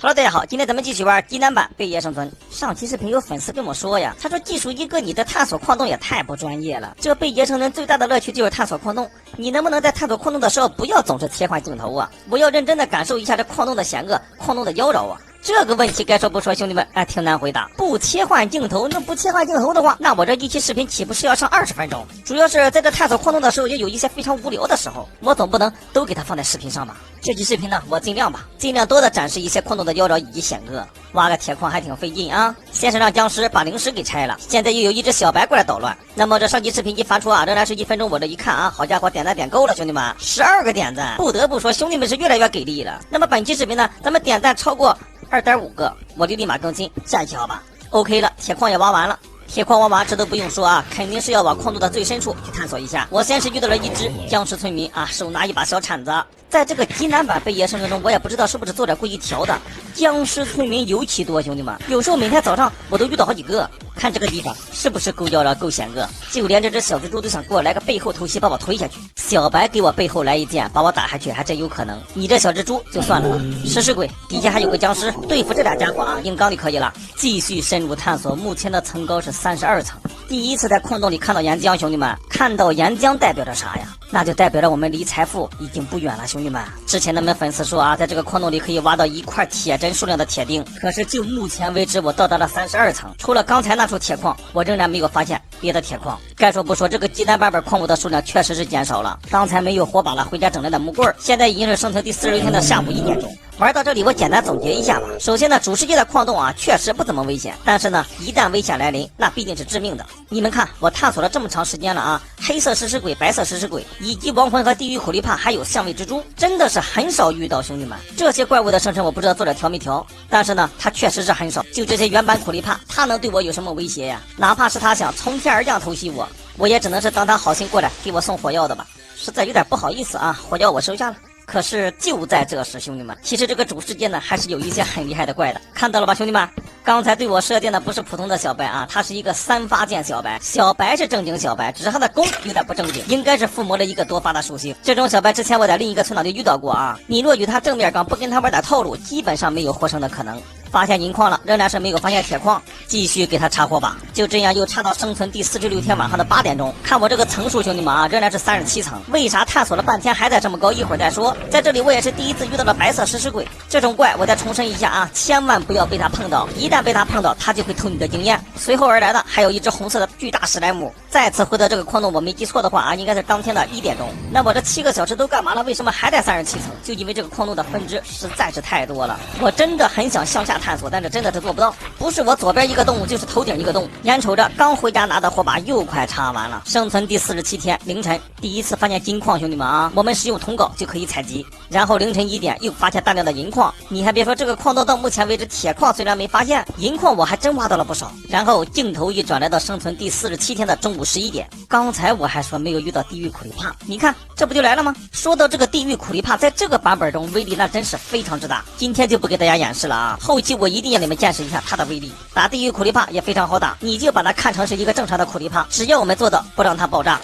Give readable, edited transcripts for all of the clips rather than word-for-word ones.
Hello， 大家好，今天咱们继续玩极难版贝爷生存。上期视频有粉丝跟我说呀，他说技术一哥你的探索矿洞也太不专业了。这贝爷生存最大的乐趣就是探索矿洞，你能不能在探索矿洞的时候不要总是切换镜头啊？我要认真的感受一下这矿洞的险恶，矿洞的妖娆啊。这个问题该说不说，兄弟们，挺难回答。不切换镜头，那不切换镜头的话，那我这一期视频岂不是要上20分钟？主要是在这探索矿洞的时候，也有一些非常无聊的时候，我总不能都给它放在视频上吧。这期视频呢，我尽量多的展示一些矿洞的妖娆以及险恶。挖个铁矿还挺费劲啊，先是让僵尸把零食给拆了，现在又有一只小白过来捣乱。那么这上期视频一发出啊，仍然是1分钟，我这一看啊，好家伙，点赞点够了，兄弟们，12个点赞，不得不说兄弟们是越来越给力了。那么本期视频呢，咱们点赞超过2.5个，我就立马更新，下一期好吧 ？OK 了，铁矿也挖完了。铁矿挖完，这都不用说啊，肯定是要往矿洞的最深处去探索一下。我先是遇到了一只僵尸村民啊，手拿一把小铲子。在这个极难版贝爷生存中，我也不知道是不是作者故意调的，僵尸村民尤其多，兄弟们，有时候每天早上我都遇到好几个。看这个地方是不是够妖娆够险恶？就连这只小蜘蛛都想给我来个背后偷袭，把我推下去。小白给我背后来一剑，把我打下去，还真有可能。你这小蜘蛛就算了吧，食尸鬼底下还有个僵尸，对付这俩家伙啊，硬刚就可以了。继续深入探索，目前的层高是32层。第一次在矿洞里看到岩浆，兄弟们，看到岩浆代表着啥呀？那就代表着我们离财富已经不远了，兄弟们。之前的们粉丝说啊，在这个矿洞里可以挖到1块铁针数量的铁锭，可是就目前为止，我到达了32层，除了刚才那处铁矿，我仍然没有发现别的铁矿。该说不说，这个极难版本矿物的数量确实是减少了。刚才没有火把了，回家整来的木棍，现在已经是生存第46天的下午1点钟。玩到这里，我简单总结一下吧。首先呢，主世界的矿洞啊，确实不怎么危险，但是呢，一旦危险来临，那必定是致命的。你们看，我探索了这么长时间了啊，黑色食尸鬼、白色食尸鬼，以及亡魂和地狱苦力怕，还有相位蜘蛛，真的是很少遇到，兄弟们。这些怪物的生成我不知道作者调没调，但是呢，它确实是很少。就这些原版苦力怕，它能对我有什么威胁呀？哪怕是他想从天而降偷袭我，我也只能是当他好心过来给我送火药的吧。实在有点不好意思啊，火药我收下了。可是就在这时，兄弟们，其实这个主世界呢，还是有一些很厉害的怪的，看到了吧，兄弟们？刚才对我射箭的不是普通的小白啊，他是一个3发箭小白。小白是正经小白，只是他的弓有点不正经，应该是附魔了一个多发的属性。这种小白之前我在另一个村长就遇到过啊，你若与他正面刚，不跟他玩点套路，基本上没有获胜的可能。发现银矿了，仍然是没有发现铁矿，继续给他插火把。就这样又插到生存第46天晚上的8点钟。看我这个层数，兄弟们啊，仍然是37层。为啥探索了半天还在这么高？一会儿再说。在这里我也是第一次遇到了白色食尸鬼这种怪，我再重申一下啊，千万不要被他碰到，一旦被他碰到，他就会偷你的经验。随后而来的还有一只红色的巨大史莱姆。再次回到这个矿洞，我没记错的话啊，应该是当天的1点钟。那我这7个小时都干嘛了？为什么还在37层？就因为这个矿洞的分支实在是太多了。我真的很想向下探索，但是真的是做不到。不是我左边一个洞，就是头顶一个洞。眼瞅着刚回家拿的火把又快插完了，生存第47天凌晨，第一次发现金矿，兄弟们啊，我们使用铜镐就可以采集。然后凌晨1点又发现大量的银矿。你还别说，这个矿洞到目前为止，铁矿虽然没发现，银矿我还真挖到了不少。然后镜头一转来到生存第47天的中午11点，刚才我还说没有遇到地狱苦力怕，你看这不就来了吗？说到这个地狱苦力怕，在这个版本中威力那真是非常之大。今天就不给大家演示了啊，后期我一定让你们见识一下它的威力。打地狱苦力怕也非常好打，你就把它看成是一个正常的苦力怕，只要我们做到不让它爆炸，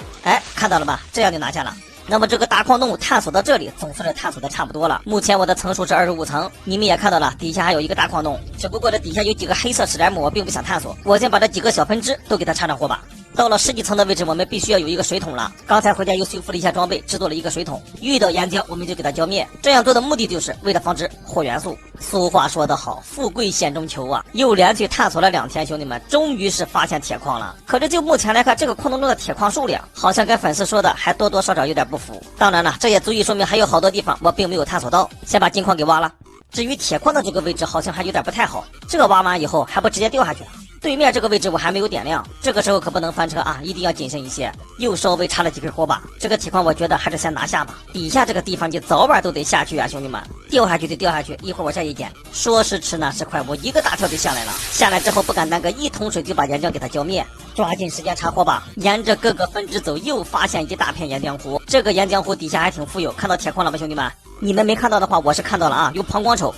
看到了吧？这样就拿下了。那么这个大矿洞探索到这里，总算是探索的差不多了。目前我的层数是25层，你们也看到了，底下还有一个大矿洞，只不过这底下有几个黑色史莱姆，我并不想探索。我先把这几个小分支都给它插上火把。到了10几层的位置，我们必须要有一个水桶了。刚才回家又修复了一下装备，制作了一个水桶。遇到岩浆，我们就给它浇灭。这样做的目的就是为了防止火元素。俗话说得好，富贵险中求啊！又连续探索了2天，兄弟们，终于是发现铁矿了。可是就目前来看，这个矿洞中的铁矿数量好像跟粉丝说的还多多少少有点不符。当然了，这也足以说明还有好多地方我并没有探索到。先把金矿给挖了。至于铁矿的这个位置好像还有点不太好，这个挖完以后还不直接掉下去了。对面这个位置我还没有点亮，这个时候可不能翻车啊，一定要谨慎一些。又稍微插了几根火把，这个铁矿我觉得还是先拿下吧。底下这个地方你早晚都得下去啊，兄弟们，掉下去就掉下去，一会儿我再一捡。说时迟那时快，我一个大跳就下来了。下来之后不敢耽搁，一桶水就把岩浆给它浇灭，抓紧时间插火把，沿着各个分支走，又发现一大片岩浆湖。这个岩浆湖底下还挺富有，看到铁矿了吧，兄弟们？你们没看到的话，我是看到了啊，有膀胱瞅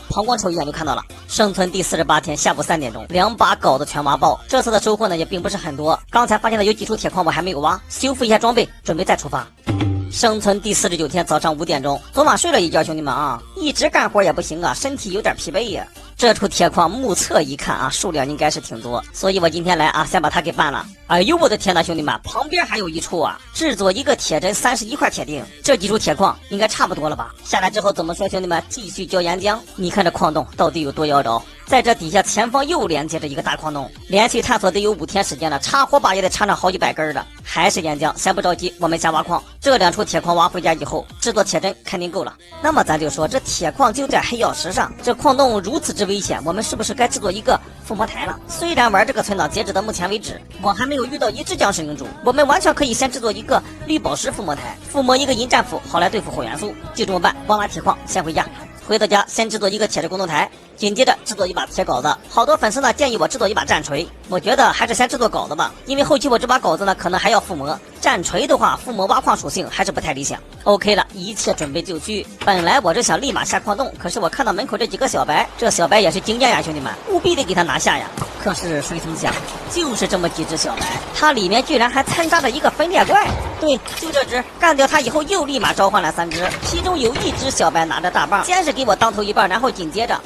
一眼就看到了。生存第48天下午3点钟，2把镐子全挖爆。这次的收获呢也并不是很多，刚才发现的有几处铁矿我还没有挖，修复一下装备，准备再出发。生存第49天早上5点钟，昨晚睡了一觉，兄弟们啊，一直干活也不行啊，身体有点疲惫呀。这处铁矿目测一看啊，数量应该是挺多，所以我今天来啊，先把它给办了。哎呦我的天呐，兄弟们，旁边还有一处啊，制作一个铁针31块铁锭，这几处铁矿应该差不多了吧？下来之后怎么说，兄弟们，继续浇岩浆。你看这矿洞到底有多妖娆？在这底下前方又连接着一个大矿洞，连续探索得有5天时间了，插火把也得插上好几百根的，还是岩浆。先不着急，我们先挖矿。这2处铁矿挖回家以后，制作铁针肯定够了。那么咱就说，这铁矿就在黑曜石上，这矿洞如此之危险，我们是不是该制作一个附魔台了？虽然玩这个存档截止到目前为止，我还没有遇到一只僵尸领主，我们完全可以先制作一个绿宝石附魔台，附魔一个银战斧，好来对付火元素。就这么办，挖完铁矿先回家。回到家，先制作一个铁质工作台，紧接着制作一把铁镐子。好多粉丝呢建议我制作一把战锤，我觉得还是先制作镐子吧，因为后期我这把镐子呢可能还要附魔。战锤的话，附魔挖矿属性还是不太理想。OK 了，一切准备就绪。本来我是想立马下矿洞，可是我看到门口这几个小白，这小白也是经验呀，兄弟们，务必得给他拿下呀。可是谁曾想，就是这么几只小白，它里面居然还掺杂着一个分裂怪。对，就这只，干掉它以后又立马召唤了3只，其中有1只小白拿着大棒，先是给我当头一棒，然后紧接着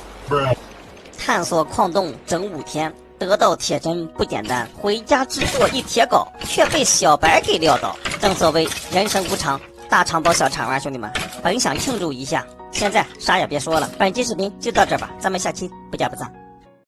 探索矿洞整5天，得到铁针不简单，回家制作一铁镐却被小白给撂倒。正所谓人生无常，大肠包小肠啊，兄弟们，本想庆祝一下，现在啥也别说了。本期视频就到这吧，咱们下期不见不散。